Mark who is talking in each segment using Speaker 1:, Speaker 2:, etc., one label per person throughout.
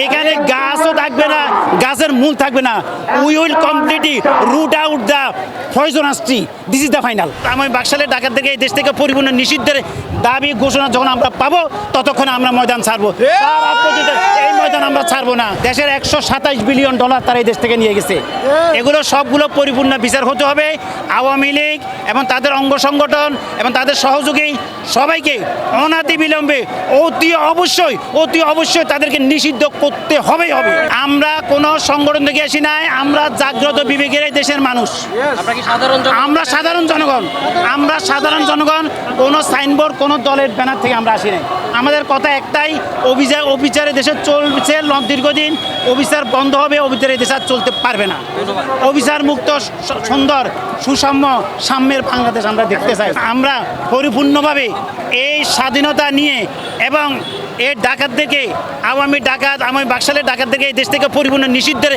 Speaker 1: এখানে গাছও থাকবে না, গাছের মূল থাকবে না। We will completely root out the poisonous tree. This is the final. আমি বাকশালের ডাকাত থেকে এই দেশ থেকে পরিপূর্ণ নিষিদ্ধের দাবি ঘোষণা যখন আমরা পাবো ততক্ষণ আমরা ময়দান ছাড়বো। তার আগ পর্যন্ত এই ময়দান আমরা ছাড়বো না। দেশের $127 বিলিয়ন তারা এই দেশ থেকে নিয়ে গেছে। এগুলো সবগুলো পরিপূর্ণ বিচার হতে হবে। আওয়ামী লীগ এবং তাদের অঙ্গ সংগঠন এবং তাদের সহযোগী সবাইকে অনাতি বিলম্বে অতি অবশ্যই তাদেরকে নিষিদ্ধ করতে হবে। আমরা কোনো সংগঠন থেকে আসি নাই, আমরা জাগ্রত বিবেকের এই দেশের মানুষ। আমরা সাধারণ জনগণ কোনো সাইনবোর্ড কোনো দলের ব্যানার থেকে আমরা আসি নাই। আমাদের কথা একটাই, অবিচারে দেশে চলছে দীর্ঘদিন, অবিচার বন্ধ হবে, অবিচারে দেশ আর চলতে পারবে না। অবিচার মুক্ত সুন্দর সুষম সাম্যের বাংলাদেশ আমরা দেখতে চাই। আমরা পরিপূর্ণভাবে এই স্বাধীনতা নিয়ে এবং এই ডাকাতদেরকে আওয়ামী বাকশালের ডাকাতদেরকে এই দেশ থেকে পরিপূর্ণ নিষিদ্ধের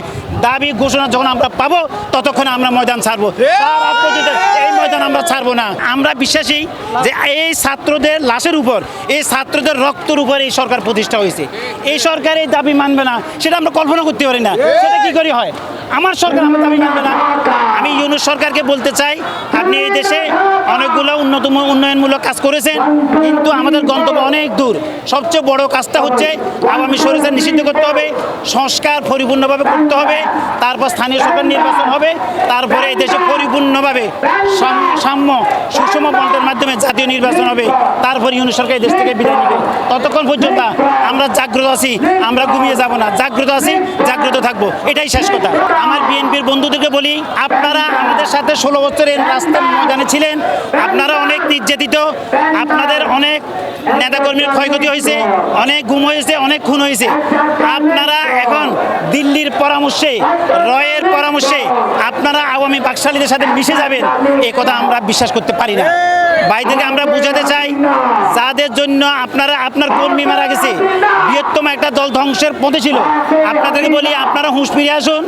Speaker 1: দাবি ঘোষণা যখন আমরা পাবো ততক্ষণ আমরা ময়দান ছাড়বো। তার আগ পর্যন্ত এই ময়দান আমরা ছাড়বো না। আমরা বিশ্বাসী যে এই ছাত্রদের লাশের উপর, এই ছাত্রদের রক্তের উপর এই সরকার প্রতিষ্ঠা হয়েছে। এই সরকার এই দাবি মানবে না, সেটা আমরা কল্পনা করতে পারি না। সেটা কি করে হয়? আমার সরকার আমার দাবি মানবে না। আমি ইউনূস সরকারকে বলতে চাই, আপনি এই দেশে অনেকগুলো উন্নয়নমূলক কাজ করেছেন, কিন্তু আমাদের গন্তব্য অনেক দূর। সবচেয়ে বড় কাজটা হচ্ছে আওয়ামী সরকার নিষিদ্ধ করতে হবে, সংস্কার পরিপূর্ণভাবে করতে হবে, তারপর স্থানীয় সরকার নির্বাচন হবে, তারপরে এই দেশে পরিপূর্ণভাবে সাম্য সুষম বন্টনের মাধ্যমে জাতীয় নির্বাচন হবে, তারপর ইউনূস সরকার এই দেশ থেকে বিদায় নেবে। ততক্ষণ পর্যন্ত আমরা জাগ্রত আছি, আমরা ঘুমিয়ে যাব না। জাগ্রত আছি, জাগ্রত থাকবো, এটাই শেষ কথা। আমার বিএনপির বন্ধুদেরকে বলি, আপনারা আমাদের সাথে 16 বছরের রাস্তার ময়দানে ছিলেন, আপনারা অনেক নির্যাতিত, আপনাদের অনেক নেতাকর্মীর ক্ষয়ক্ষতি হয়েছে, অনেক গুম হয়েছে, অনেক খুন হয়েছে। আপনারা এখন দিল্লির পরামর্শে, রয়ের পরামর্শে আপনারা আওয়ামী বাকশালীদের সাথে মিশে যাবেন, এ কথা আমরা বিশ্বাস করতে পারি না। ভাইদেরকে আমরা বুঝাতে চাই, যাদের জন্য আপনার কর্মী মারা গেছে, বৃহত্তম একটা দল ধ্বংসের পথে ছিল। আপনাদেরকে বলি, আপনারা হুঁশ ফিরে আসুন।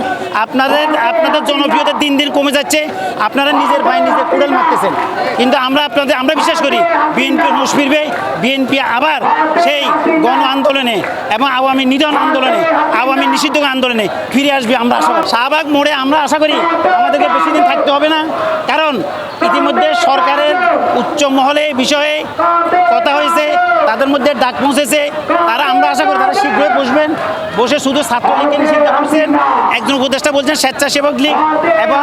Speaker 1: আপনাদের জনপ্রিয়তা দিন দিন কমে যাচ্ছে। আপনারা নিজের ভাই নিজে কুড়াল মারতেছেন, কিন্তু আমরা বিশ্বাস করি বিএনপি হুঁশ ফিরবে। বিএনপি আবার সেই গণ আন্দোলনে এবং আওয়ামী নিধন আন্দোলনে, আওয়ামী নিষিদ্ধ আন্দোলনে ফিরে আসবে। আমরা আশা করি শাহবাগ মোড়ে আমরা আশা করি আমাদেরকে বেশি দিন থাকতে হবে না, কারণ ইতিমধ্যে সরকারের উচ্চ মহলে বিষয়ে কথা হয়েছে, তাদের মধ্যে ডাক পৌঁছেছে। আমরা আশা করি তারা শীঘ্রই বসে শুধু ছাত্রলীগকে নিষিদ্ধ করছেন, একজন উপদেষ্টা বলছেন স্বেচ্ছাসেবক লীগ এবং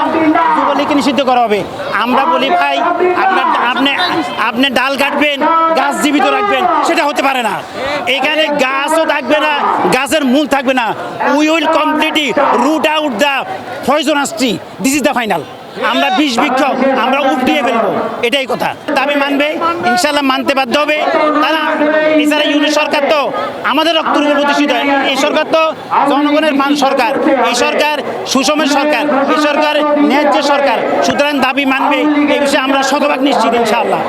Speaker 1: যুবলীগকে নিষিদ্ধ করা হবে। আমরা বলি ভাই, আপনি ডাল কাটবেন, গাছ জীবিত রাখবেন, সেটা হতে পারে না। এখানে গাছও থাকবে না, গাছের মূল থাকবে না। We will completely root out the poisonous tree. This is the final. আমরা বিষ বৃক্ষ আমরা উঠিয়ে ফেলবো, এটাই কথা। দাবি মানবে, ইনশাল্লাহ মানতে বাধ্য হবে তারা। এছাড়া ইউনূস সরকার তো আমাদের রক্তের উপর প্রতিষ্ঠিত। এই সরকার তো জনগণের সরকার, এই সরকার সুষমের সরকার, এই সরকার ন্যায্য সরকার। সুতরাং দাবি মানবে, এই বিষয়ে আমরা শতভাগ নিশ্চিত ইনশাআল্লাহ।